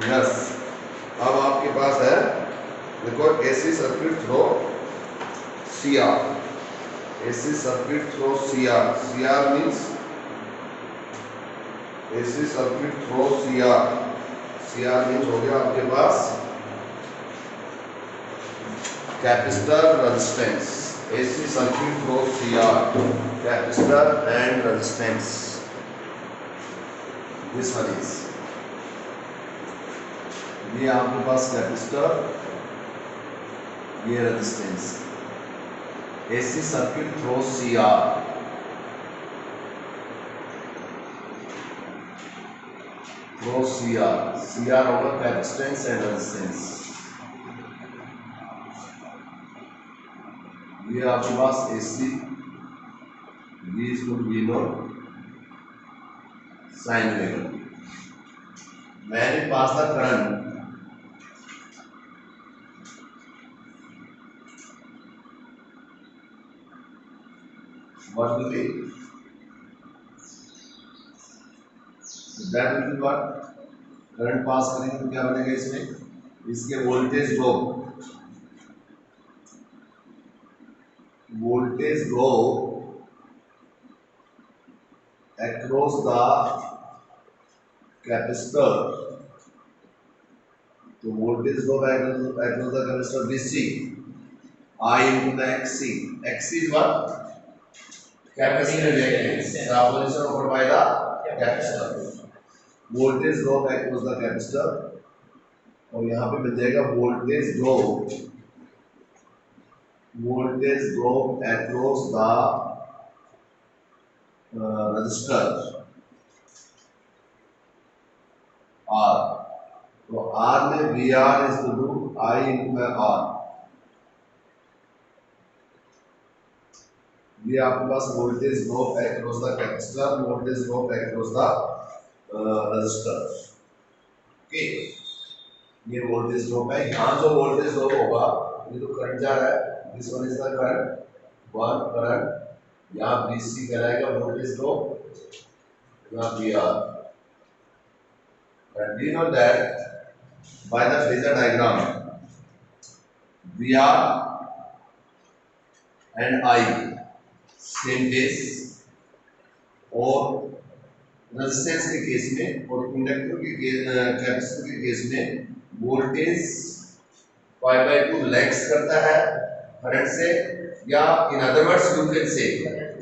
Yes, अब आपके पास है, देखो AC circuit through CR, AC circuit through CR, CR means AC circuit through CR, CR means हो गया आपके पास capacitor resistance, AC circuit through CR, capacitor and resistance, this one is, ये आपके पास कैपेसिटर, ये resistance, AC circuit through CR, through CR, CR होगा capacitance and resistance. ये आपके पास AC, we is good we know sine wave, मैंने pass the current what will be, that will be what, current pass करेंगे तो क्या बनेगा इसमें, इसके voltage drop, voltage drop across the capacitor, तो voltage drop across the capacitor DC, I into the XC, XC is what, capacitor reactance, the opposition offered by the capacitor, voltage drop across the capacitor, और यहाँ पे मिल जाएगा voltage drop, voltage drop across the resistor R, तो R में VR is to do I into R, ये आपके पास voltage drop across the capacitor, voltage drop across the resistor, okay, ये वोल्टेज ड्रॉप है। यहाँ जो वोल्टेज ड्रॉप होगा, ये तो करंट जा रहा है, this one is the current, one current, यहाँ BC कहलाएगा वोल्टेज ड्रॉप, यहाँ VR, and we know that by the phasor diagram VR and I same phase, और रेजिस्टेंस के केस में और इंडक्टर के कैपेसिटर के केस में वोल्टेज 5/2 लैग्स करता है करंट से, या in other words you can say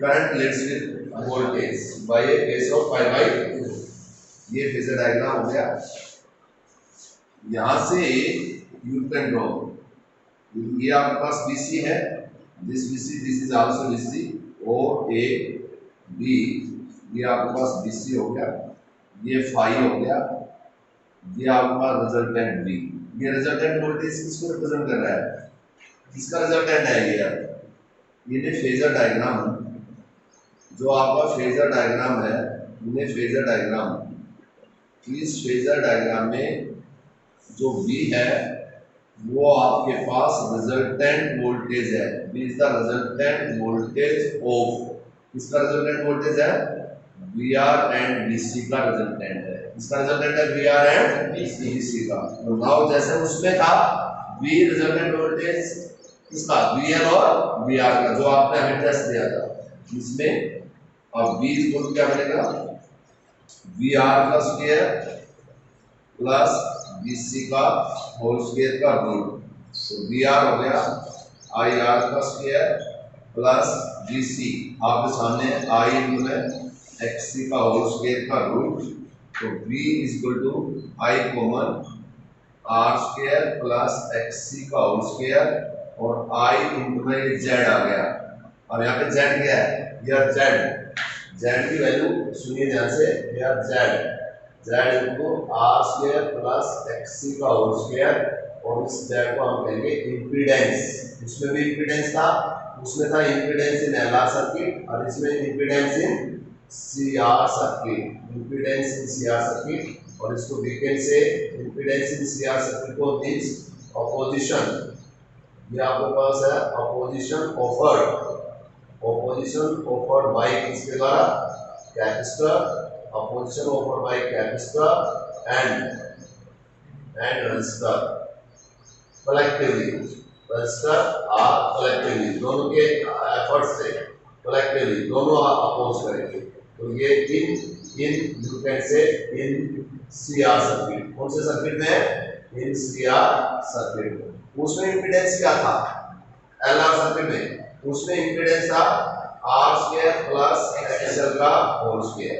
current Leeds with voltage bye a phase of 5/2। ये फेजर डायग्राम हो गया। यहाँ से यू कैन ड्रॉ, ये आपके पास BC है, this BC, this is also BC, O A B, ये आपके पास BC हो गया, ये फाई हो गया, ये आपके पास रिजल्टेंट B, ये रिजल्टेंट वोल्टेज किसको रिप्रेजेंट कर रहा है, किसका रिजल्टेंट है ये फेजर डायग्राम, जो आपका फेजर डायग्राम है, ये फेजर डायग्राम, इस फेजर डायग्राम में जो B है वो आपके पास रिजल्टेंट वोल्टेज है, B is the resultant voltage of, इसका रिजल्टेंट वोल्टेज है VR एंड BC का रिजल्टेंट है, इसका रिजल्टेंट है VR एंड BC का। तो नाउ जैसे उसमें था B रिजल्टेंट वोल्टेज किसका, VL और VR का, जो आपने हमें टेस्ट दिया था, इसमें अब B इक्वल क्या बनेगा, VR का स्क्वायर प्लस BC का होल स्क्वायर का रूट, तो VR हो गया IR का स्क्वायर प्लस BC, आपके सामने I into XC का होल स्क्वायर का रूट, तो B is equal to I common R square plus XC का होल स्क्वायर, और I into में Z आ गया, और यहाँ पे Z क्या है, यह Z की वैल्यू सुनिए ध्यान से, यह Z इनको R स्क्वायर प्लस XC का होल स्क्वायर, और इस Z को हम कहेंगे इम्पीडेंस, इसमें भी इम्पीडेंस था, उसमें था इम्पीडेंस इन LR सर्किट, और इसमें इम्पीडेंस इन CR सर्किट, इम्पीडेंस इन CR सर्किट, और इसको वीकेंड से इम्पीडेंस इन CR सर्किट को मींस ऑपोजिशन, ये आपके पास है ऑपोजिशन ऑफर्ड बाय किसके द्वारा, capacitor opposition offered by capacitor and resistor collectively, resistor are collectively, दोनों के एफर्ट से collectively दोनों अपोज करेंगे। तो ये इन you can say in CR circuit, कौन से सर्किट में? इन सीआर सर्किट। उसमें इंपीडेंस क्या था? एलआर सर्किट में उसमें इंपीडेंस था आर स्क्वायर प्लस एक्सएल का होल स्क्वायर।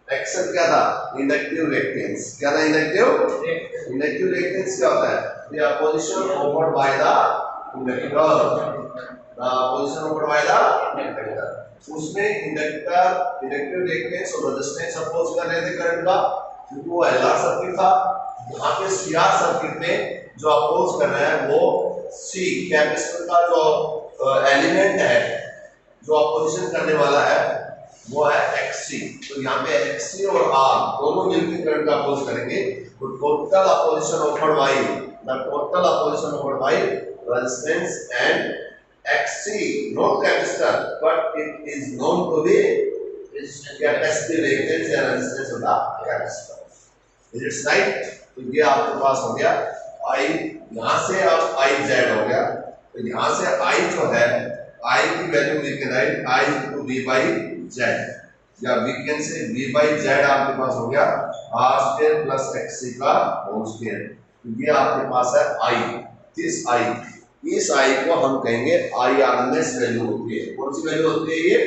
एक्सएल क्या था? Inductive reactance. क्या था? इंडक्टिव रिएक्टेंस क्या होता है? The opposition offered by the inductor, the opposition offered by the inductor. उसमें इंडक्टिव रिएक्टेंस और रेजिस्टेंस अपोज कर रहे थे करंट का, क्योंकि वो एलआर सर्किट था। यहाँ पे सीआर सर्किट में जो अपोज कर रहे हैं वो सी कैपेसिटर का जो एलिमेंट है जो अपोजिशन करने वाला है वो है एक्ससी। तो यहाँ पे एक्ससी और आर दोनों मिलकर करंट का अपोज करेंगे। तो total opposition offered by resistance and XC not capacitor but it is known to be capacitive reactance या resistance of the capacitor. Is it right? तो ये आपके पास हो गया आई, यहां से अब आई जेड हो गया। तो यहां से आई जो है, आई की value we can write I to V by Z, या we can say V by Z आपके पास हो गया आर स्क्वायर प्लस एक्ससी का होल स्क्वायर। तो ये आपके पास है आई। दिस आई, इस आई को हम कहेंगे आई आरएमएस वैल्यू होती है। कौन सी वैल्यू होती है ये?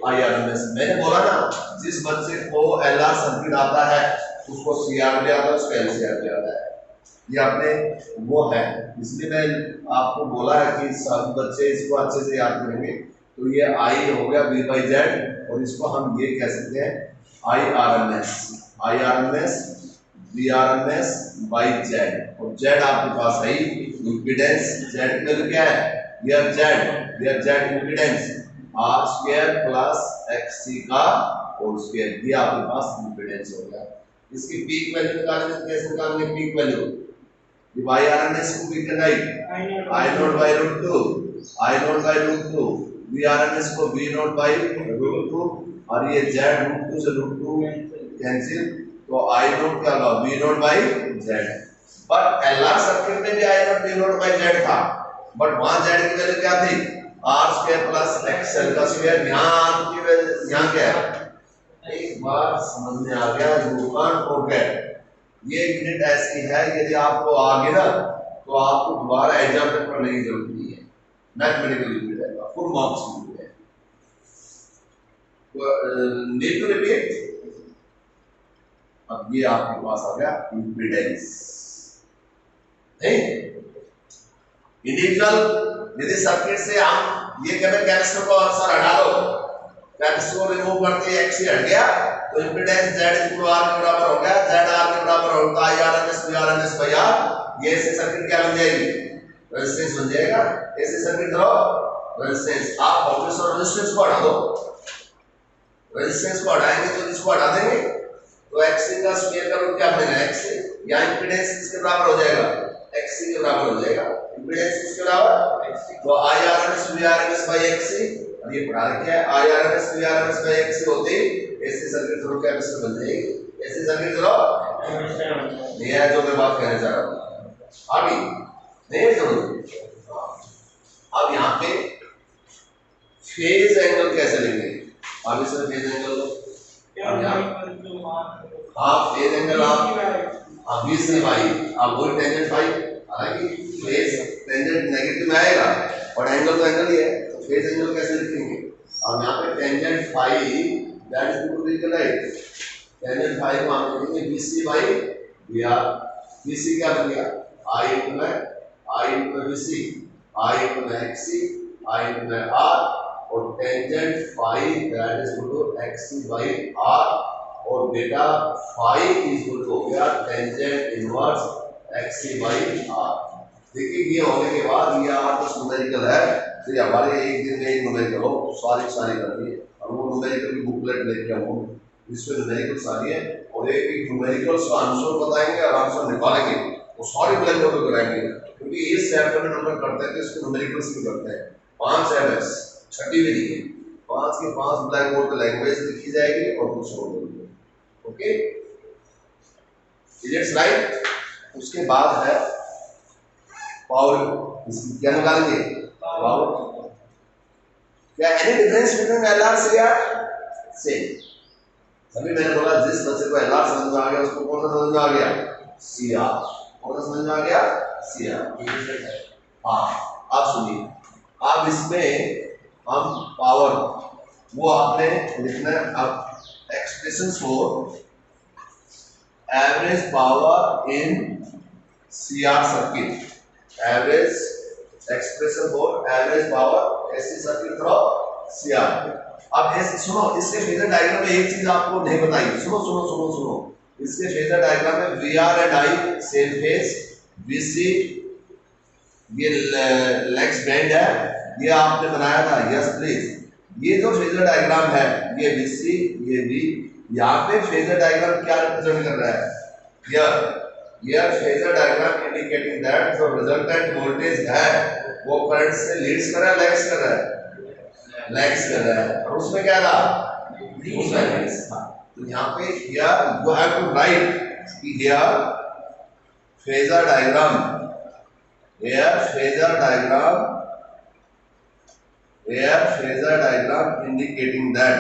आई आरएमएस। मैंने बोला ना, जिस बच्चे को एलआर सर्किट आता है उसको सीआर भी आता है, उसको एलसीआर भी आता है। ये आपने वो है, इसलिए मैं आपको बोला है कि सब बच्चे इसको अच्छे से याद करेंगे। तो ये आई हो गया वी बाई जेड, और इसको हम ये कह सकते हैं I R M S V R M S by Z. और जेड आपके पास है इंपीडेंस। जेड की वैल्यू क्या है? V Z impedance R square plus XC का होल स्क्वायर। ये आपके पास इंपीडेंस हो गया। इसकी पीक वैल्यू निकालने में कैसे निकालेंगे? पीक वैल्यू y RMS को we can write I naught by root 2, I naught by root 2, V RMS को V naught by root 2, और ये Z root 2 से root 2 कैंसिल, तो I naught क्या होगा? V naught by Z। But LR circuit में भी I naught V naught by Z था, बट वहां Z की वैल्यू क्या थी? R स्क्वायर प्लस XL का स्क्वायर। यहाँ की वैल्यू यहाँ क्या है? एक बार समझ में आ गया, यू कांट फॉरगेट। ये यूनिट ऐसी है, यदि आपको आ गई ना तो आपको दोबारा एग्जाम में पढ़ने की जरूरत नहीं है। मैथमेटिकल यूनिट है, फुल मार्क्स यूनिट है। तो नीड टू रिपीट। अब ये आपके पास आ गया इंपीडेंस। नहीं, इंडिविजुअल यदि सर्किट से हम ये कहते हैं कैपेसिटर को आंसर हटा दो, कैपेसिटर को रिमूव करते ही एक्सी हट गया, तो इंपीडेंस Z इक्वल R के बराबर हो गया। Z R के बराबर होता है RMS V RMS by R। ये ऐसे सर्किट क्या बन जाएगी? रेजिस्टेंस बन जाएगा। ऐसे सर्किट धरो रेजिस्टेंस, आप वापस और रेजिस्टेंस को हटा दो। रेजिस्टेंस को हटाएंगे तो इसको हटा देंगे, तो XC का स्क्वायर का रूट क्या बनेगा? XC। या इंपीडेंस किसके बराबर हो जाएगा? XC के बराबर हो जाएगा। इंपीडेंस किसके बराबर? तो I RMS V RMS by XC। और ये पढ़ा रखा है I RMS V RMS by XC होती ऐसे सर्किट थ्रू कैपेसिटर बन जाएगी। ऐसे सर्किट थ्रू ये है जो मैं बात कहना चाह रहा हूं। अभी नहीं जरूर। अब यहाँ पे फेज एंगल कैसे लेंगे? अब इसमें फेज एंगल लो। हाँ, फेज एंगल आप बी से भाई आप वही टेंजेंट भाई, हालांकि फेज टेंजेंट नेगेटिव में आएगा और एंगल तो एंगल ही है, तो फेज एंगल कैसे लिखेंगे? अब यहाँ पे tangent phi that is to be right. Tangent phi को हम लिखेंगे BC बाई VR। BC क्या बन गया? I into BC, I into XC, I into R, और tangent phi that is to XC by R, और बेटा फाई इज इक्वल टू हो गया tangent inverse XC by R। देखिए ये होने के बाद ये R तो न्यूमेरिकल है, फिर हमारे एक दिन में एक न्यूमेरिकल हो सारी करनी है, और वो न्यूमेरिकल की बुकलेट लेके आऊँ, इसमें न्यूमेरिकल सारी है, और एक न्यूमेरिकल्स का आंसर बताएंगे और आंसर निकालेंगे, वो सारी ब्लैक बोर्ड पे कराएंगे, क्योंकि इस चैप्टर में नंबर करते हैं तो इसको न्यूमेरिकल्स भी करते हैं। 5 है बस, छठी भी नहीं है। 5 के 5 ब्लैक बोर्ड पे लैंग्वेज लिखी जाएगी और कुछ और बोलेंगे, ओके, इज इट्स राइट। उसके बाद है पावर, क्या निकालेंगे पावर। क्या any difference between L R C R? Same. अभी मैंने बोला जिस बच्चे को एल आर समझ में आ गया उसको कौन सा समझ में आ गया? C R. कौन सा समझ में आ गया? C R. हाँ अब सुनिए, अब इसमें हम पावर वो आपने लिखना है। अब expression for average power in C R circuit, average expression for average power AC circuit from C R. अब ऐसे सुनो, इसके फेजर डायग्राम में एक चीज आपको नहीं बताई, सुनो सुनो सुनो सुनो। इसके फेजर डायग्राम में V R and I same phase, V see ये लेग्स बेंड है, ये आपने बनाया था, यस प्लीज। ये जो फेजर डायग्राम है ये वी सी ये वी, यहाँ पे फेजर डायग्राम क्या रिप्रेजेंट कर रहा है? यह फेजर डायग्राम इंडिकेटिंग दैट जो रिजल्टेंट वोल्टेज है वो करंट से लीड्स कर रहा है, लैग्स कर रहा है, लैग्स कर रहा है। और उसमें क्या था? उसमें लीड्स था। तो यहाँ पे here you have to write कि here phasor diagram, here phasor diagram, here phasor diagram indicating that,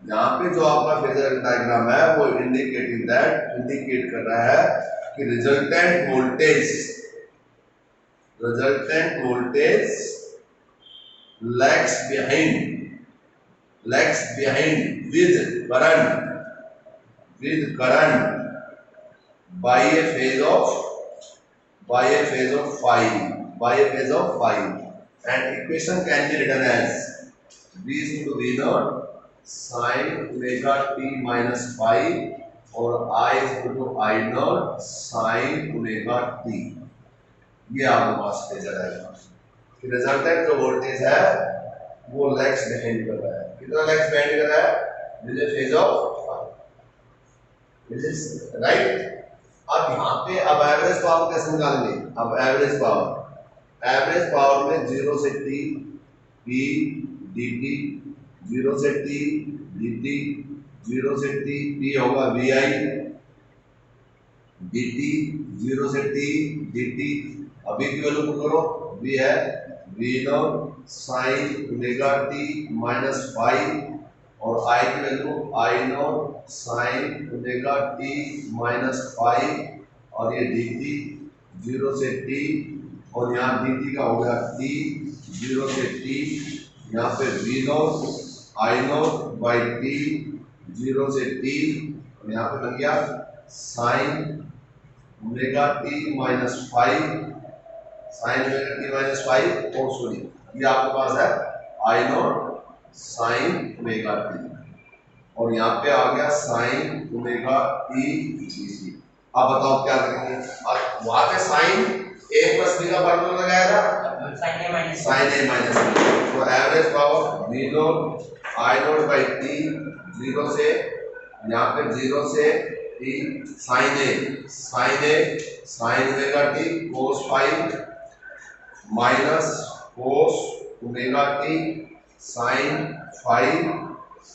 यहाँ पे जो आपका फेजर डायग्राम है वो इंडिकेटिंग दैट, इंडिकेट कर रहा है कि resultant voltage lags behind with current by a phase of phi, and equation can be written as v is equal to v naught sin omega t minus phi और I is equal to I naught sin omega t। ये आपके पास phasor है। Resultant जो voltage है वो lags behind कर रहा है। कितना लैग्स बिहाइंड कर रहा है? This is phase of, this is right. अब यहाँ पे अब एवरेज पावर कैसे निकालेंगे? अब एवरेज पावर में 0 से t p dt, 0 से t dt, 0 से t p होगा vi dt, 0 से t dt। अभी की वैल्यू पुट करो, v है v naught sin omega t minus phi और I की value I naught sin omega t minus phi और ये dt 0 से t और यहाँ dt का हो गया t 0 से t, यहाँ पे v naught I naught by t 0 से t और यहाँ पे बन गया sin omega t minus phi, sin omega t minus phi। और सॉरी ये आपके पास है I naught sin omega t और यहाँ पे आ गया sin omega t dt। अब बताओ क्या करेंगे? अब वहां पे sin a plus b का फॉर्मूला लगाया था, sin a minus b। तो average power v naught I naught by t 0 से यहाँ पे 0 से t sin omega t cos phi minus cos omega t sin phi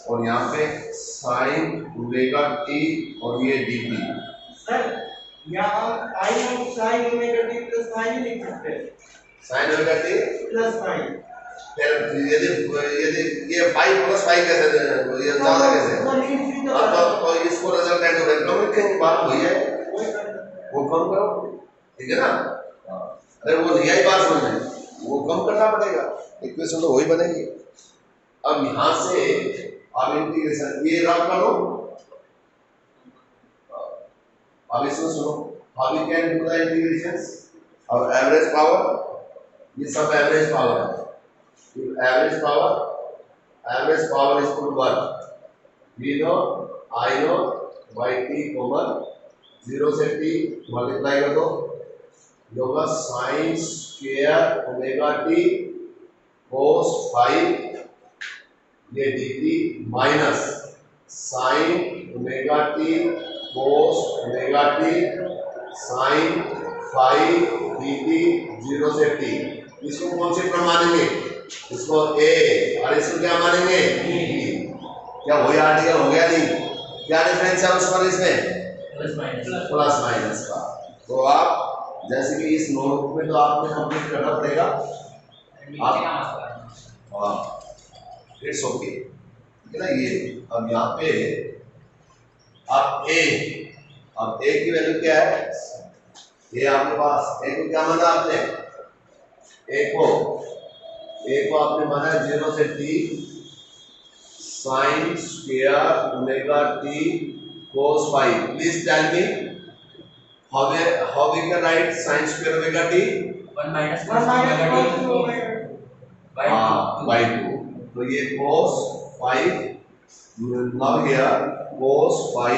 और यहाँ पे sin ओमेगा t और ये dt। सर यहाँ I naught sin omega t plus phi नहीं लिख सकते? sin omega t plus phi, यदि ये phi प्लस phi कैसे, ये ज्यादा कैसे? तो इसको रिजल्टेंट में बात हुई है, वो कम करो, ठीक है ना? अरे वो नहीं आई बात समझ में, वो कम करना पड़ेगा, इक्वेशन तो वही बनेगी। अब यहां से अब इंटीग्रेशन ये रब करो। अब इसमें सुनो, how we can do the integrations. अब एवरेज पावर, ये सब एवरेज पावर है। Average power is equal to what? v naught I naught by t common 0 से t मल्टीप्लाई कर दो, ये होगा sin square omega t cos phi ये dt minus sin omega t cos omega t sin phi dt 0 से t। इसको कौन से क्रम मानेंगे? इसको a और इसको क्या मानेंगे? b। क्या वही आर्टिकल हो गया? नहीं, क्या डिफरेंस है उस पर इसमें? प्लस माइनस का। तो आप जैसे कि इस नोटबुक में तो आपने कंप्लीट करना पड़ेगा आप, इट्स ओके, ठीक है ना। ये अब यहाँ पे अब ए की वैल्यू क्या है? ए आपके पास, ए को क्या माना आपने? ए को आपने माना 0 से t sine square omega t cos phi। Please tell me how we can write sin square omega t? 1 minus omega by 2। तो ये cos phi, now here cos phi,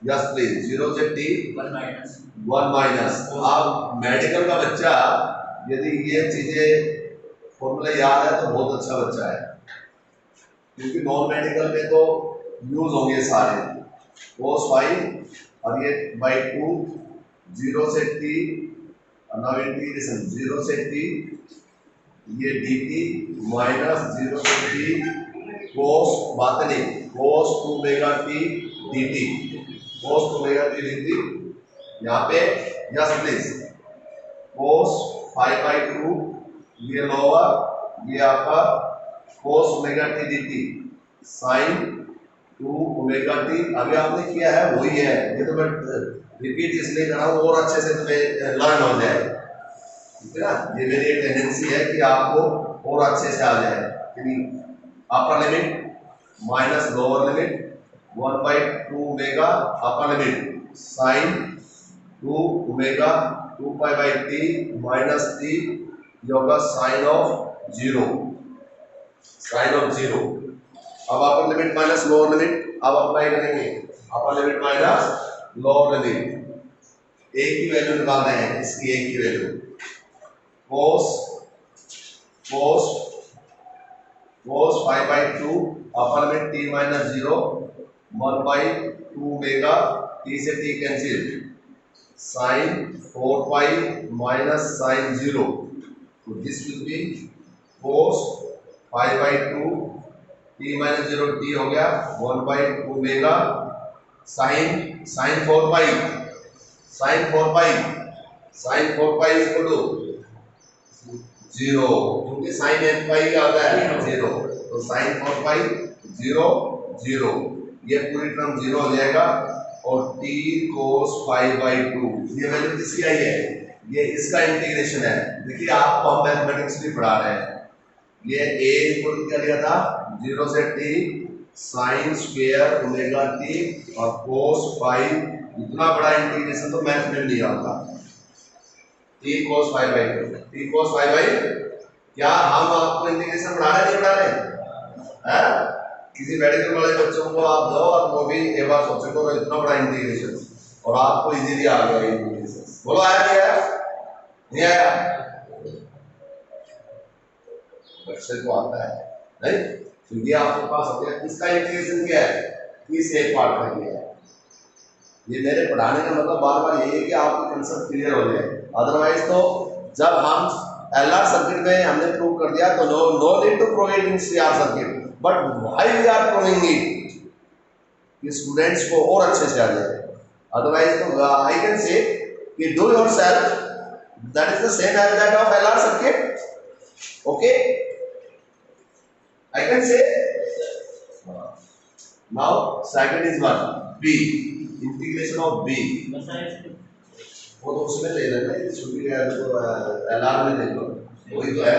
yes please, 0 से t 1 माइनस। आप medical का बच्चा यदि ये चीजें formula याद है तो बहुत अच्छा बच्चा है, क्योंकि नॉन मेडिकल में तो यूज होंगे सारे। cos phi और ये बाई 2, 0 से t, नाउ इंटीग्रेशन 0 से t, ये dt माइनस 0 से t cos, बात नहीं, cos 2 omega t dt, cos 2 omega t dt। यहाँ पे यस प्लीज cos 5 by 2, ये लोअर, ये आपका cos omega t dt sin 2 omega t। अभी आपने किया है वही है, ये तो मैं रिपीट इसलिए कर रहा हूँ और अच्छे से तुम्हें लर्न हो जाए, ठीक है ना। ये मेरी एक टेंडेंसी है कि आपको और अच्छे से आ जाए। Upper limit minus lower limit 1 by 2 omega upper limit sine 2 omega 2 pi by t minus t, ये होगा साइन ऑफ 0, साइन ऑफ 0। अब upper limit minus lower limit अब अप्लाई करेंगे, upper limit minus lower limit. a की value निकाल रहे हैं, इसकी a की value cos 5 by 2 upper limit t minus 0 1 by 2 omega t से t cancel, sine 4 pi minus sine 0, तो this will be cos 5 by 2 t minus 0 t हो गया 1 by 2 omega sine 4 pi equal to 0, क्योंकि sign n पाई क्या होता है 0, तो sign 4 पाई 0 0, ये पूरी टर्म 0 हो जाएगा और t cos 5 by 2, ये वैल्यू किसकी आई है? ये इसका इंटीग्रेशन है। देखिए आपको हम मैथमेटिक्स भी पढ़ा रहे हैं, ये a इक्वल क्या लिया था 0 से t sine square omega t और cos 5, इतना बड़ा इंटीग्रेशन तो मैथ में नहीं आता। t cos 5 by 2, t cos 5 by, क्या हम आपको इंटीग्रेशन पढ़ा रहे नहीं पढ़ा रहे हैं? किसी मेडिकल वाले बच्चों को आप दो और वो भी एक बार सोचो तो इतना बड़ा इंटीग्रेशन और आपको इजीली आ गया इंटीग्रेशन। बोलो आया नहीं आया? नहीं आया? बच्चे को आता है नहीं, तो ये आपके पास हो गया। इसका इंटीग्रेशन क्या है? इस एक पार्ट का किया है। ये मेरे पढ़ाने का मतलब बार बार यही है कि आपको कंसेप्ट क्लियर हो जाए। अदरवाइज तो जब हम LR सर्किट में हमने प्रूव कर दिया तो no need to prove it in CR circuit, but why we are proving it कि स्टूडेंट्स को और अच्छे से आ जाए। अदरवाइज तो आई कैन से कि do yourself, that is the same as that of LR circuit, okay. I can say now second is what? B, integration of B, वो तो उसमें ले लेना, छुट्टी है तो LR में ले लो, वही तो है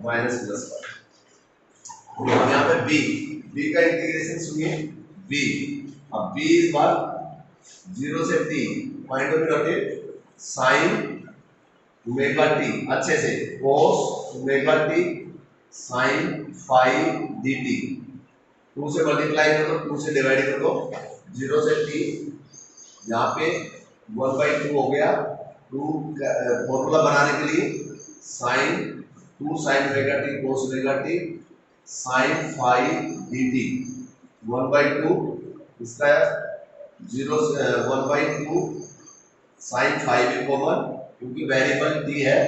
माइनस प्लस का। यहाँ पे B का इंटीग्रेशन सुनिए B, अब B इज what? 0 से t, point of noted sine omega t, अच्छे से cos omega t sine 5 dt, 2 से मल्टीप्लाई कर दो, 2 से डिवाइड कर दो, 0 से t, यहाँ पे 1 by 2 हो गया। 2 फॉर्मूला बनाने के लिए sine 2 sine omega t cos omega t sine 5 dt, 1 by 2 इसका 0 से 1 by 2 साइन 5 भी कॉमन, क्योंकि वेरिएबल t है,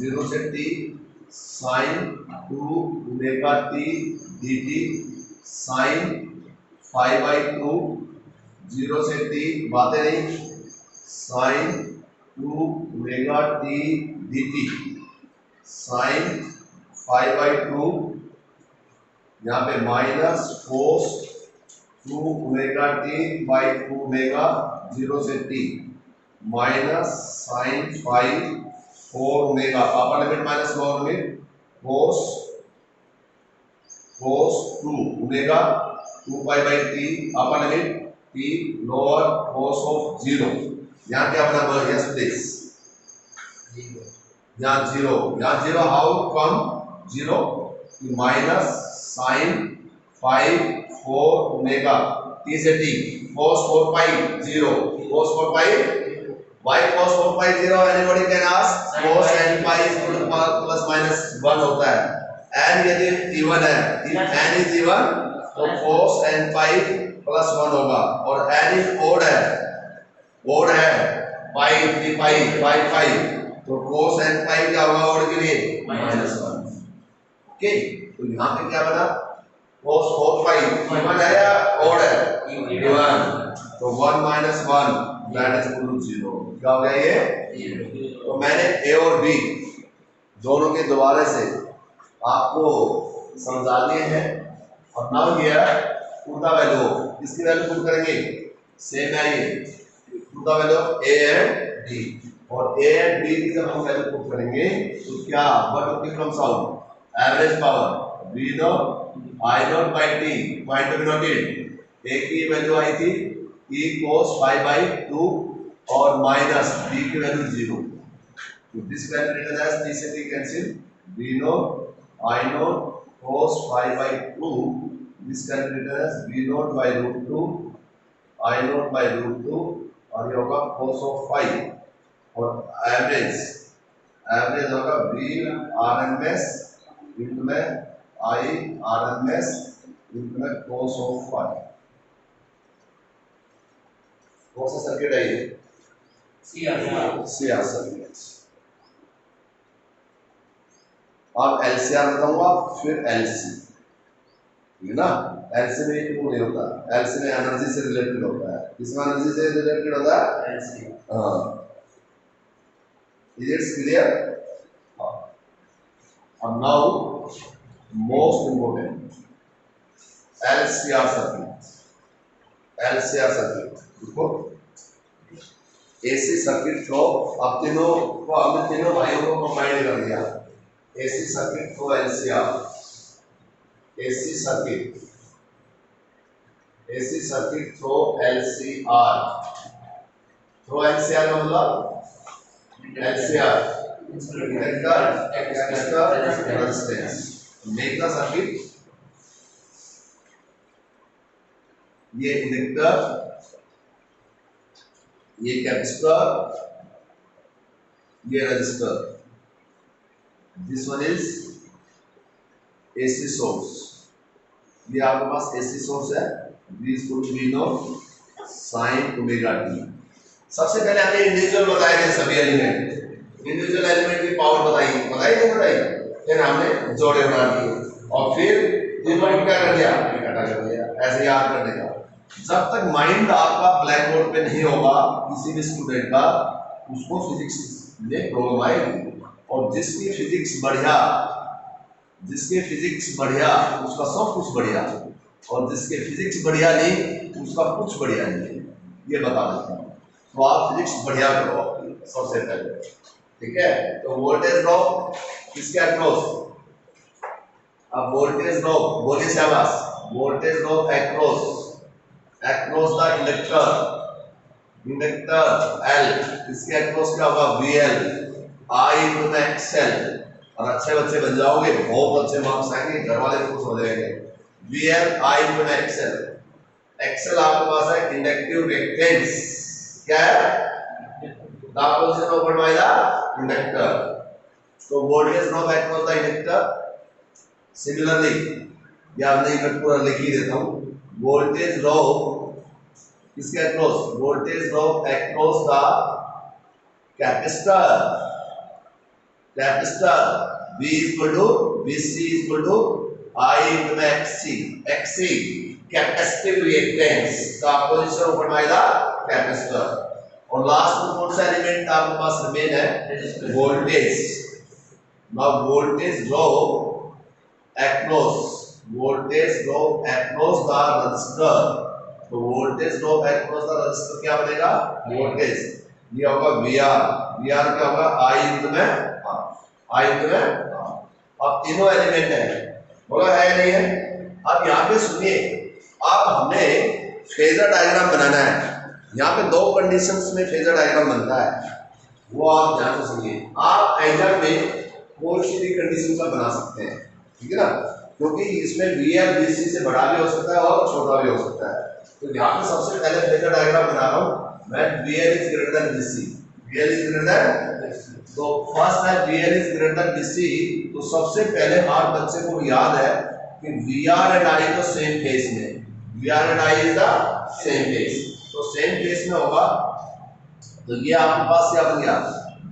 0 से t sine 2 omega t dt sine 5 by 2 0 से t बातें नहीं, sine 2 omega t dt, sine 5/2, यहाँ पे minus cos 2 omega t by 2 omega 0 से t, minus sine 5 4 omega, upper limit minus lower limit, cos 2 omega 2 pi by t, upper limit t lower cos of 0, यहाँ क्या बना? Yes please, यहाँ 0 how come 0? Minus sine 5 4 omega t से t, cos 4 pi 0, cos 4 pi, why cos 4 pi 0? anybody can ask? cos n pi plus minus 1 होता है, n यदि even है, if n is even तो cos n pi प्लस 1 होगा, और n is odd है पाई 3 पाई, तो cos n pi क्या होगा odd के लिए? -1। ओके, तो यहाँ पे क्या बना? cos 4 पाई इवन है या odd है? इवन, तो 1 minus 1 that is equal to 0। क्या हो गया ये? तो मैंने a और b दोनों के दोबारा से आपको समझा दिए हैं, और now here put the value, इसकी वैल्यू पुट करेंगे, सेम है ये, put the value of a and b, और a एंड b की जब हम वैल्यू पुट करेंगे तो क्या what will comes out? Average power v naught i naught by t, point to be noted, a की वैल्यू आई थी e cos 5/2 और माइनस b की वैल्यू 0, तो this value written as t से t कैंसिल, v naught i naught cos 5/2, this can be written as v naught by root 2 I naught by root 2, और ये होगा cos of 5, और average होगा v RMS इंटू में I RMS into में cos of 5। कौन सा सर्किट है ये? CR circuit. अब LCR बताऊंगा, फिर LC, ठीक है ना? एलसी में क्यों नहीं होता? एलसी में एनर्जी से रिलेटेड होता है, किसमें एनर्जी से रिलेटेड होता है? एलसी। हाँ, इज इट क्लियर? अब now most important LCR circuit, देखो एसी सर्किट को अब तीनों को, हमने तीनों भाइयों को कंबाइन कर दिया, एसी सर्किट को LCR, AC circuit through LCR, through LCR का मतलब LCR inductor capacitor resistance, make the circuit, ये इंडक्टर, ये कैपेसिटर, ये resistor, this one is AC source, ये आपके पास एसी सोर्स है, v naught sine omega t। सबसे पहले हमने इंडिविजुअल बताए थे सभी एलिमेंट, इंडिविजुअल एलिमेंट की पावर बताई, फिर हमने जोड़े बना दिए, और फिर तीनों को क्या कर दिया? इकट्ठा कर दिया, ऐसे याद करने का। जब तक माइंड आपका ब्लैक बोर्ड पे नहीं होगा किसी भी स्टूडेंट का, उसको फिजिक्स में प्रॉब्लम आएगी, और जिसकी फिजिक्स बढ़िया उसका सब कुछ बढ़िया, और जिसके फिजिक्स बढ़िया नहीं उसका कुछ बढ़िया नहीं, ये बता देता हूँ। तो आप फिजिक्स बढ़िया करो सबसे पहले, ठीक है? तो वोल्टेज ड्रॉप किसके अक्रॉस? अब वोल्टेज ड्रॉप बोलिए शाबाश, voltage drop across the inductor L, इसके अक्रॉस क्या होगा? VL I into the XL, और अच्छे बच्चे बन जाओगे, बहुत अच्छे मार्क्स आएंगे, घर वाले खुश हो जाएंगे। VL I into the XL, XL आपके पास है इंडक्टिव रिएक्टेंस, क्या है? The position offered by the inductor, तो voltage drop across the inductor, similarly ये आपने इधर पूरा लिख ही देता हूँ, वोल्टेज ड्रॉप किसके across? Voltage drop across the capacitor V equal to VC equal to I into the XC, capacitive reactance the opposition offered by the capacitor. और last में कौन सा एलिमेंट आपके पास रिमेन है? Voltage. Now voltage drop across the resistor। तो voltage drop across the resistor क्या बनेगा? Voltage. ये होगा VR। VR क्या होगा? I into में I into में। अब तीनों एलिमेंट है, बोला है नहीं है? अब यहाँ पे सुनिए, अब हमें फेजर डायग्राम बनाना है। यहाँ पे दो कंडीशंस में फेजर डायग्राम बनता है, वो आप ध्यान से सुनिए। आप एग्जाम में कोई सी भी कंडीशन का बना सकते हैं, ठीक है ना, क्योंकि इसमें VL BC से बड़ा भी हो सकता है और छोटा भी हो सकता है। तो यहाँ पे सबसे पहले फेजर डायग्राम बना रहा हूँ मैं। VL is greater than BC, VL is greater than, तो फर्स्ट है VL is greater than BC। तो सबसे पहले हर बच्चे को याद है कि VR and I तो सेम फेज में, VR and I is the same phase। तो सेम फेज में होगा, तो ये आपके पास क्या बन गया?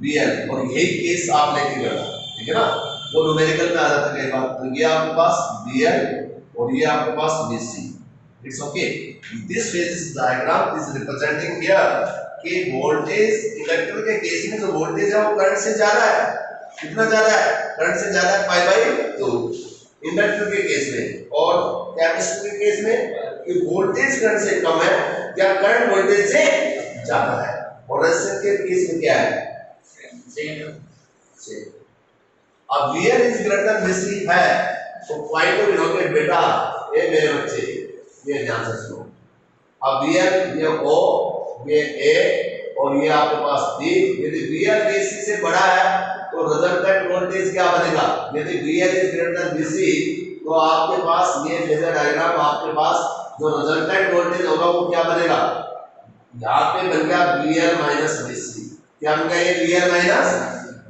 VL। और यही केस आप लेके गए, ठीक है ना, वो न्यूमेरिकल में आ जाता है कई बार। तो ये आपके पास VL और ये आपके पास BC। It's okay. This phase diagram is representing here कि वोल्टेज इंडक्टर के केस में जो वोल्टेज है वो करंट से ज्यादा है। कितना ज्यादा है? करंट से ज्यादा है, π/2 इंडक्टर के केस में। और कैपेसिटर के केस में कि वोल्टेज करंट से कम है या करंट वोल्टेज से ज्यादा है। और रेजिस्टेंस के केस में क्या है? सेम। अब VL is greater than BC है, तो पॉइंट ऑफ व्यू बेटा, ये मेरे बच्चे ये ध्यान से सुनो। अब VL ये O, ये A और ये आपके पास D। यदि VL BC से बड़ा है तो रिजल्टेंट वोल्टेज क्या बनेगा? यदि VL is greater than BC तो आपके पास ये फेजर डायग्राम, आपके पास जो रिजल्टेंट वोल्टेज होगा वो क्या बनेगा? यहाँ पे बन गया VL माइनस BC। क्या बन गया? ये VL माइनस,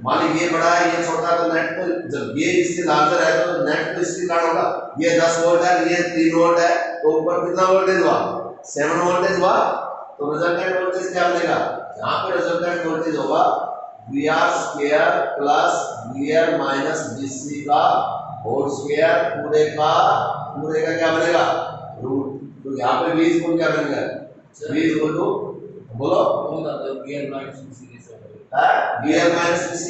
मान लीजिए ये बड़ा है ये छोटा है, तो नेट तो जब ये इससे लार्जर है तो नेट तो इसके कारण होगा। ये 10 वोल्ट है, ये 3 वोल्ट है, तो ऊपर कितना वोल्टेज हुआ? 7 वोल्टेज हुआ। तो रिजल्टेंट वोल्टेज क्या बनेगा? यहाँ पे रिजल्टेंट वोल्टेज होगा VR square plus VL minus BC का होल स्क्वायर पूरे का क्या बनेगा? रूट। तो यहाँ पे V इक्वल क्या बनेगा? V इक्वल टू, बोलो, VL माइनस BC।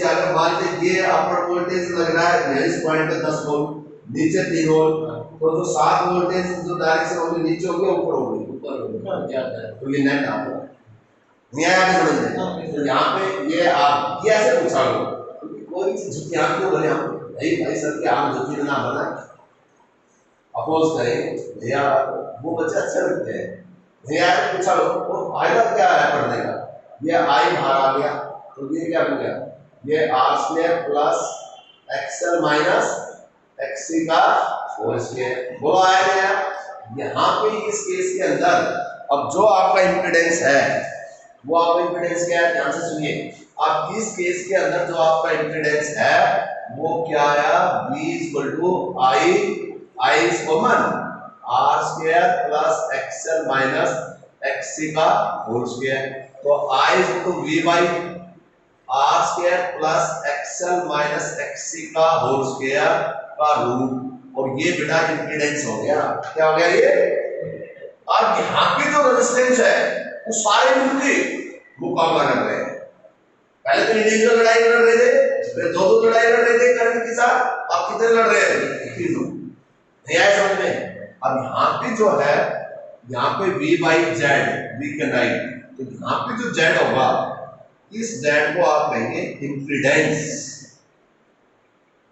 अगर मान लीजिए ये अपर वोल्टेज लग रहा है इस पॉइंट पे 10 वोल्ट, नीचे 3 वोल्ट, तो जो 7 वोल्टेज जो डायरेक्शन होगी नीचे होगी ऊपर होगी? ऊपर ज्यादा है। तो ये नेट आपका नहीं आया आपने समझ में? तो यहाँ पे ये आप ये ऐसे पूछा लो, कोई चीज झुकी आंख क्यों बने? हम भाई सर की आंख झुकी ना बना, अपोज करें भैया, वो बच्चे अच्छे लगते हैं। भैया पूछा लो, और फायदा क्या है पढ़ने का? ये आई बाहर आ गया, तो ये क्या बन गया? ये R square plus XL minus XC का होल स्क्वायर। वो आया यहाँ पे इस केस के अंदर। अब जो आपका इम्पीडेंस है वो आपका इम्पीडेंस क्या है? ध्यान से सुनिए। अब इस केस के अंदर जो आपका इम्पीडेंस है वो क्या आया? V equal to I is common, R square plus XL minus XC का होल स्क्वायर। तो I is to V by R square plus XL minus XC का होल स्क्वायर का रूट। और ये बेटा इम्पीडेंस हो गया। क्या हो गया ये? अब यहाँ पे जो रेजिस्टेंस है वो सारे मिलके मुकाबला कर रहे हैं। पहले तो इंडिविजुअल लड़ाई लड़ रहे थे, फिर दो लड़ाई लड़ रहे थे करंट के साथ, अब कितने लड़ रहे हैं? तीनों। नहीं आया समझ में? अब यहाँ पे जो है, यहाँ पे V by Z, V can write, तो यहाँ पे जो Z होगा, इस Z को आप कहेंगे impedance.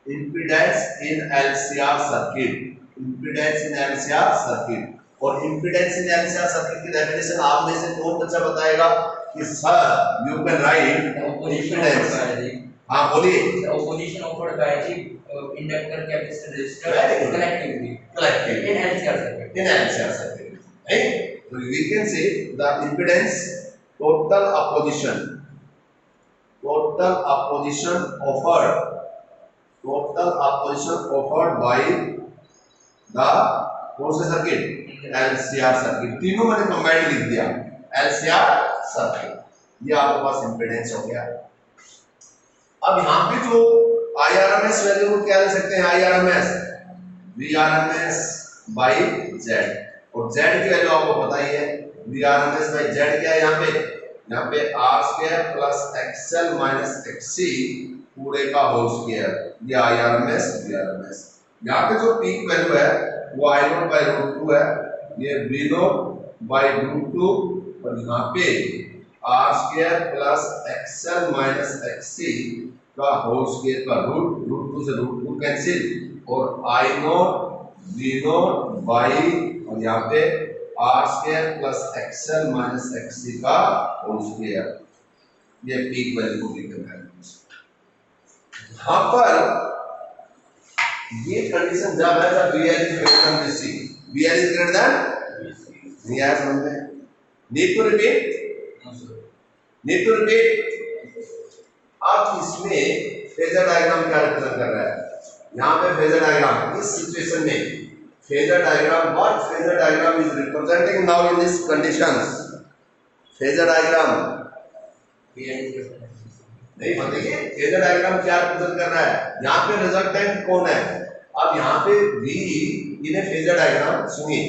Impedance in LCR circuit, impedance in LCR circuit. और इम्पीडेंस इन LCR सर्किट की डेफिनेशन आप में से कौन बच्चा बताएगा कि sir you can write impedance? हाँ बोलिए। Opposition offered by the inductor capacitor resistor collectively in LCR circuit, in LCR circuit, right? So we can say the impedance total opposition offered by the कौन सा circuit? LCR circuit. तीनों मैंने combined लिख दिया, LCR circuit. ये आपके पास impedance हो गया। अब यहाँ पे जो IRMS वैल्यू क्या ले सकते हैं? IRMS VRMS by Z। और z की वैल्यू आपको पता ही है, Vrms बाई z क्या है यहाँ पे R square plus XL minus XC पूरे का होल स्क्वायर, ये Vrms। यहाँ पे जो पीक वैल्यू है वो आई नोट बाई रूट 2 है, ये वी नोट बाई रूट 2, और यहाँ पे R square plus XL minus XC का होल स्क्वायर का रूट 2 से रूट 2 कैंसिल, और I naught V naught by और यहाँ पे R square plus XL minus XC का होल स्क्वायर, ये पीक वैल्यू को निकलना है। यहाँ पर ये कंडीशन जब है जब VL is greater than VC, VL is greater than नहीं आया समझ में? Need to repeat, need to repeat. अब इसमें फेजर डायग्राम क्या रिप्रेजेंट कर रहा है? यहाँ पे फेजर डायग्राम इस सिचुएशन में phasor diagram, what phasor diagram is representing now in this conditions? Phasor diagram नहीं बताइए, फेजर डायग्राम क्या रिप्रेजेंट कर रहा है? यहाँ पे रिजल्टेंट कौन है? अब यहाँ पे V इन ए फेजर डायग्राम, सुनिए,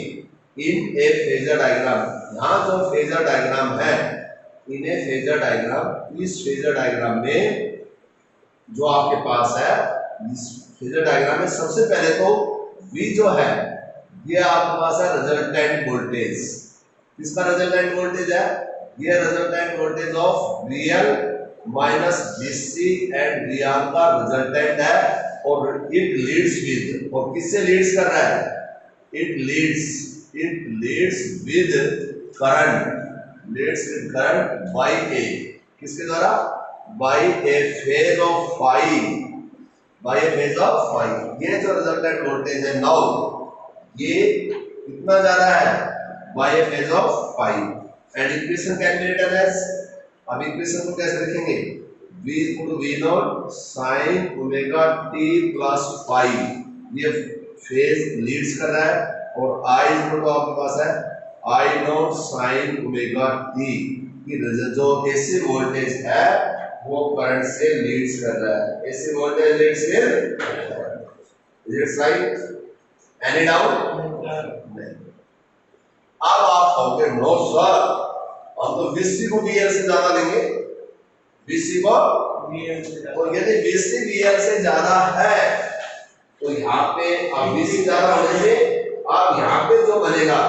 इन ए फेजर डायग्राम, यहाँ जो फेजर डायग्राम है इन ए फेजर डायग्राम, इस फेजर डायग्राम में जो आपके पास है, इस फेजर डायग्राम में सबसे पहले तो V जो है ये आपके पास है रिजल्टेंट वोल्टेज। किसका रिजल्टेंट वोल्टेज है? ये resultant voltage of VL minus VC and VR का रिजल्टेंट है, और इट लीड्स विद, और किससे लीड्स कर रहा है? It leads with current by a, किसके द्वारा? By a phase of phi, ये जो रिजल्टेंट वोल्टेज है नाउ ये कितना जा रहा है? By a phase of phi, and equation can be written as, अब इक्वेशन को कैसे लिखेंगे? V equal to V naught sine omega t plus phi, ये फेज लीड्स कर रहा है, और I इक्वल टू आपके पास है I naught sine omega t, कि जो AC वोल्टेज है वो करंट से लीड्स कर रहा है, AC voltage leads with, is it right? Any doubt? नहीं। अब आप कहोगे नो सर, हम तो VC को VL से ज्यादा लेंगे, VC को VL से ज्यादा, और यदि VC VL से ज्यादा है तो यहाँ पे अब VC ज्यादा होने से अब यहाँ पे जो बनेगा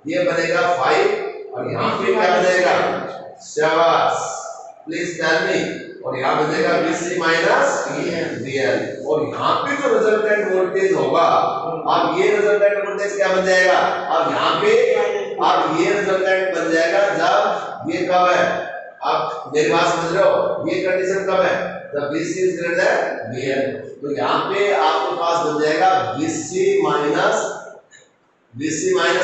ये बनेगा 5, और यहाँ पे क्या बनेगा? शाबाश, प्लीज टेल मी, और यहाँ बनेगा VC माइनस VL, और यहाँ पे जो रिजल्टेंट वोल्टेज होगा, अब ये रिजल्टेंट वोल्टेज क्या बन जाएगा? अब यहाँ पे अब ये रिजल्टेंट बन जाएगा जब ये कब है? आप मेरी बात समझ रहे हो? ये कंडीशन कब है? जब VC is greater than VL, तो यहाँ पे आपके पास बन जाएगा VC माइनस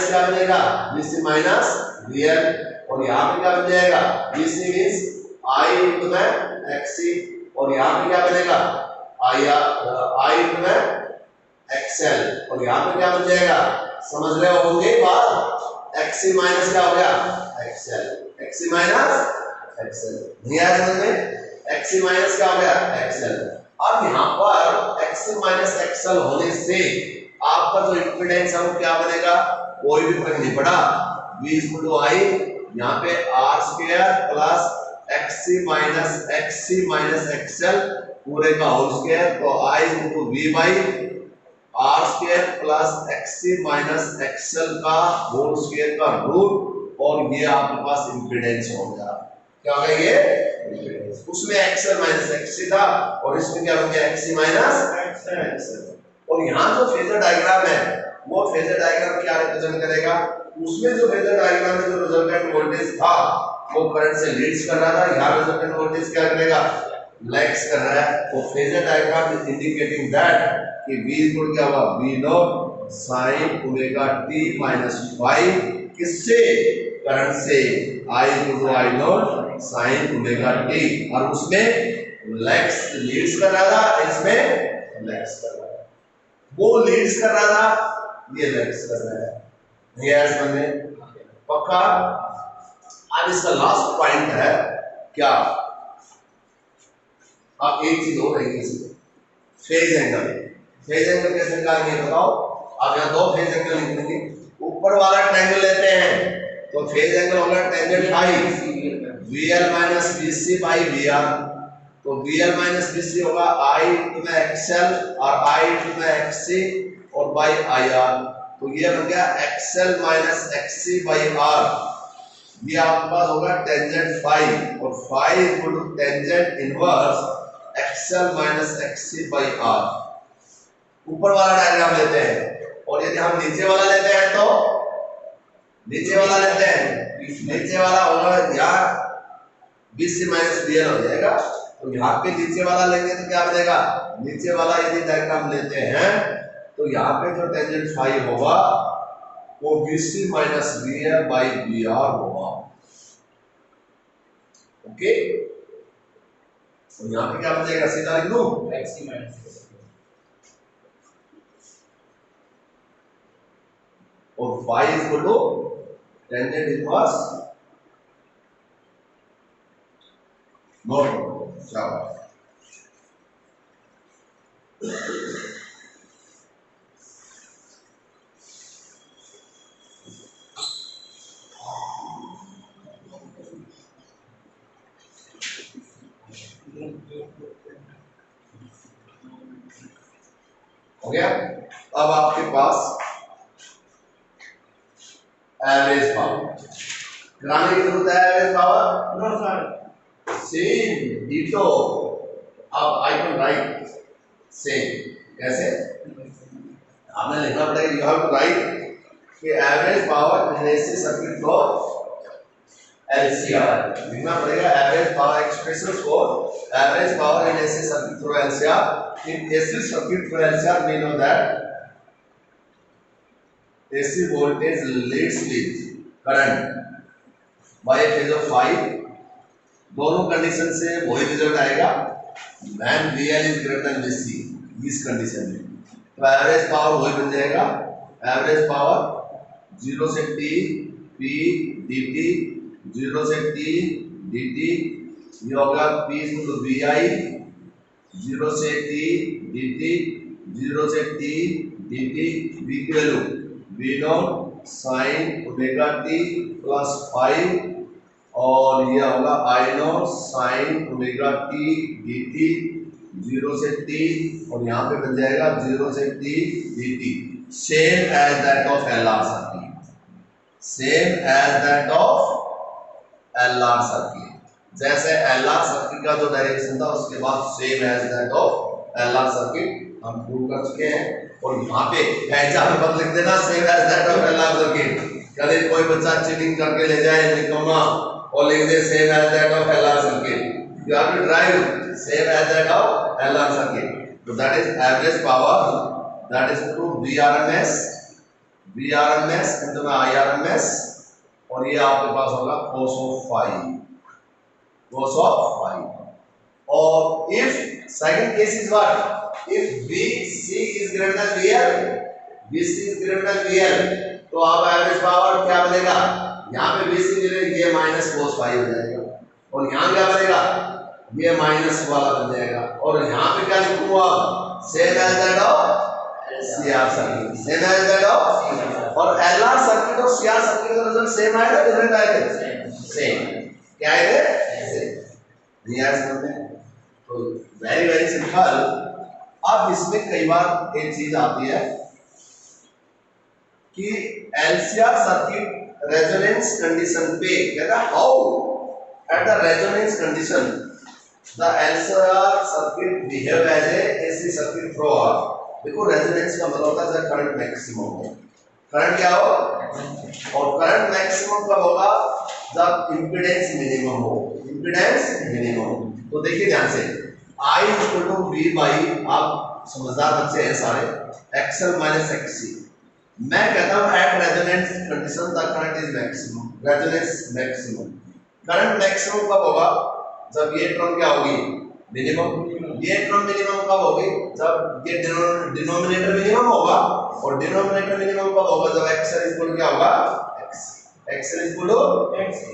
क्या बनेगा? VC माइनस VL, और यहाँ पे क्या बन जाएगा? VC मींस I इनटू में XC, और यहाँ पे क्या बनेगा? I इनटू में XL, और यहाँ पे क्या बन जाएगा? समझ रहे होंगे बात? XC माइनस क्या हो गया? XL, XC माइनस XL, नहीं आया समझ में? XC माइनस क्या हो गया? XL। अब यहाँ पर XC माइनस XL होने से आपका जो इम्पीडेंस है वो क्या बनेगा? कोई भी फर्क नहीं पड़ा, V इक्वल टू I, यहाँ पे R square plus XC minus XL पूरे का होल स्क्वायर, तो I equal to V by R square plus XC minus XL का होल स्क्वायर का रूट, और ये आपके पास इम्पीडेंस हो गया। क्या हो गया ये? उसमें XL माइनस XC था, और इसमें क्या हो गया? XC minus XL। और यहाँ जो फेजर डायग्राम है वो फेजर डायग्राम क्या रिप्रेजेंट करेगा? उसमें जो फेजर डायग्राम में जो रिजल्टेंट वोल्टेज था वो करंट से लीड्स कर रहा था, यहाँ रिजल्टेंट वोल्टेज क्या करेगा? लैग्स कर रहा है। तो phasor diagram is indicating that कि V इक्वल क्या हुआ? V naught sine omega t minus 5, किससे? करंट से, I equal to I naught sine omega t, और उसमें लैग्स लीड्स कर रहा था, इसमें लैग्स कर रहा है, वो लीड्स कर रहा था, ये लैग्स कर रहा है। नहीं आया समझ में? पक्का? अब इसका लास्ट पॉइंट है क्या? अब एक चीज और रहेगी इसमें, फेज एंगल। फेज एंगल कैसे निकालेंगे बताओ? अब यहाँ दो फेज एंगल निकलेंगे, ऊपर वाला ट्रायंगल लेते हैं तो फेज एंगल होगा tangent phi VL minus BC by VR। तो VL माइनस BC होगा I टू द XL और I टू द XC और बाई IR। तो ये बन गया XL minus XC by R। ये आपके पास होगा टेंजेंट फाई और phi equal to tangent inverse XL minus XC by R। ऊपर वाला डायग्राम लेते हैं और यदि हम नीचे वाला लेते हैं तो नीचे वाला लेते हैं, नीचे वाला होगा यहाँ BC माइनस BL हो जाएगा। तो यहाँ पे नीचे वाला लेंगे तो क्या बनेगा, नीचे वाला यदि डायग्राम लेते हैं तो यहाँ पे जो टेंजेंट फाई होगा वो BC minus BL by BR होगा। ओके, तो यहाँ पे क्या बचेगा, सीधा लिख दूं XC माइनस और phi equal to tangent inverse naught चलो हो गया। अब आपके पास एवरेज पावर कराने की जरूरत है, average power no sir same ditto. अब आई कैन राइट सेम, कैसे आपने लिखना पड़ेगा, यू हैव टू राइट कि average power in AC circuit for LCR लिखना पड़ेगा। Average power expression for average power in AC circuit for LCR। In AC circuit for LCR we know that AC voltage leads with current by a phase of phi। दोनों condition से वही result आएगा when VL is greater than VC। इस condition में तो average power वही बन जाएगा, एवरेज पावर 0 से T P dt 0 से T dt, ये होगा P into VI 0 से T dt 0 से T dt। V की value V0 sin omega t plus five और ये होगा I0 sin omega t dt 0 से t और यहाँ पे बन जाएगा 0 से t dt। Same as that of LR circuit, same as that of LR circuit. जैसे LR सर्किट का जो डायरेक्शन था उसके बाद same as that of LR circuit हम प्रूव कर चुके हैं। और यहाँ पे एग्जाम में लिख देना same as that of LR circuit. कभी कोई बच्चा चीटिंग करके ले जाए निकम्मा और लिख दे same as that of LR circuit, you have to drive same as that of LR circuit. तो that is average power, that is to VRMS into IRMS और ये आपके पास होगा cos of phi। और if second case is what, if BC is greater than VL, BC is greater than VL, तो आप average power क्या बनेगा, यहाँ पे BC मिलेगा ये माइनस cos phi हो जाएगा और यहाँ क्या बनेगा, ये माइनस वाला बन जाएगा। और यहाँ पे क्या लिखूंगा, same as that of CR circuit, same as that of. और LR सर्किट और CR सर्किट का रिजल्ट सेम आएगा, डिफरेंट आएगा, सेम। क्या आएगा, सेम। ये समझते हैं तो वेरी वेरी सिंपल। अब इसमें कई बार एक चीज आती है कि LCR सर्किट रेजोनेंस कंडीशन पे कहता है how at the resonance condition the LCR circuit behave as a AC circuit throughout. देखो रेजोनेंस का मतलब होता है जब करंट मैक्सिमम हो, करंट क्या हो, और करंट मैक्सिमम कब होगा, जब इंपेडेंस मिनिमम हो, इंपेडेंस मिनिमम। तो देखिए ध्यान से I equal to V by, आप समझदार बच्चे हैं सारे, XL माइनस XC। मैं कहता हूँ at resonance condition the current is maximum, resonance maximum. Current maximum कब होगा, जब ये टर्म क्या होगी, मिनिमम। ये टर्म मिनिमम कब होगी, जब ये डिनोमिनेटर मिनिमम होगा। और डिनोमिनेटर मिनिमम कब होगा, जब XL इक्वल क्या होगा, XL इक्वल टू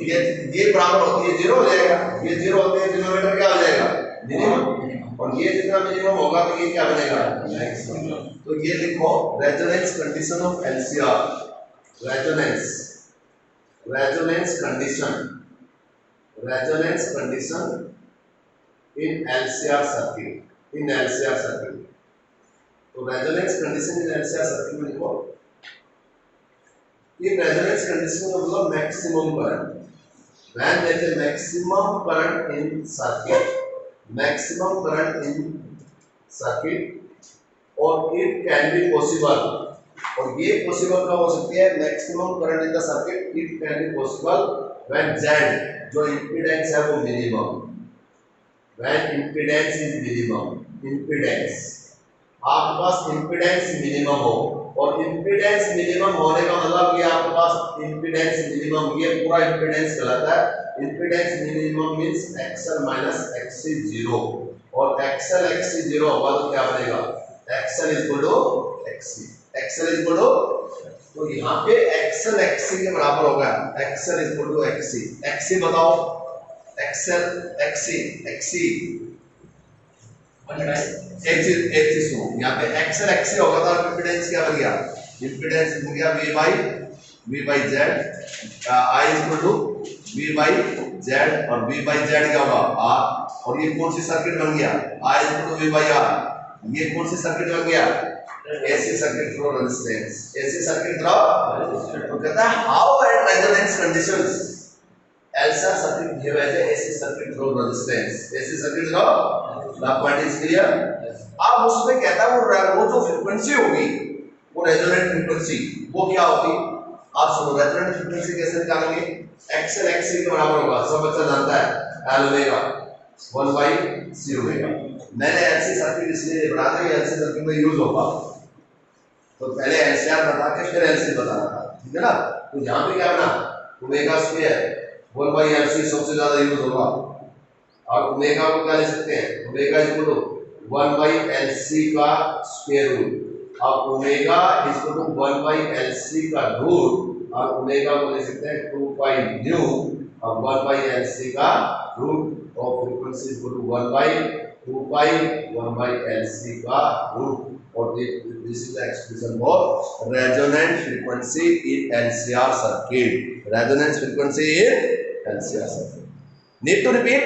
ये बराबर होती है 0 हो जाएगा, ये 0 होते हैं डिनोमिनेटर क्या हो जाएगा, मिनिमम। और ये जितना मिनिमम होगा तो ये क्या बनेगा, मैक्सिमम। तो ये लिखो resonance condition of LCR resonance resonance condition in LCR circuit, तो resonance condition in LCR circuit में लिखो, ये रेजोनेंस कंडीशन का मतलब maximum current, when there is a maximum current in circuit और it can be possible, और ये possible कब हो सकती है, maximum current in the circuit it can be possible when Z जो इंपीडेंस है वो minimum, when impedance is minimum, आपके पास इंपीडेंस मिनिमम हो, और इंपीडेंस मिनिमम होने का मतलब ये आपके पास इंपीडेंस मिनिमम, ये पूरा इंपीडेंस गलत है, impedance minimum means XL minus XC 0, और XL XC 0 होगा तो क्या बनेगा, XL इक्वल टू XC, तो यहाँ पे XL XC के बराबर होगा, XL equal to XC, XC बताओ, XC एक चीज सुनो, यहाँ पे XL XC होगा तो इंपीडेंस क्या बन गया, इंपीडेंस बन गया V by Z, I equal to V by Z, और V by Z क्या होगा R, और ये कौन सी सर्किट बन गया, I equal to V by R, ये कौन सी सर्किट बन गया, AC circuit through resistance, AC circuit through, तो कहता है how at resonance conditions LCR circuit behave as a AC circuit through resistance, AC circuit through, the point is clear. अब उसमें कहता है वो जो फ्रीक्वेंसी होगी, वो रेजोनेंट फ्रीक्वेंसी वो क्या होगी, आप सुनो, रेजोनेंट फ्रीक्वेंसी कैसे निकालेंगे, XL XC के बराबर होगा, सब बच्चा जानता है, L omega 1 by C omega, मैंने LC सर्किट इसलिए बना था, ये LC सर्किट में यूज होगा, तो पहले LCR बता के फिर LC बताना था, ठीक है ना, तो यहाँ पे क्या बना, ओमेगा स्क्वायर 1 by LC सबसे ज्यादा यूज होगा, और ओमेगा को क्या ले सकते हैं, omega equal to 1 by LC का स्क्वायर रूट, अब omega equal to 1 by LC का रूट, और ओमेगा को ले सकते हैं 2 pi न्यू, और 1 by LC का रूट, और frequency equal to 1 by 2 pi 1 by LC का रूट, और this is the expression for resonant frequency in LCR circuit, resonance frequency in LCR circuit, need to repeat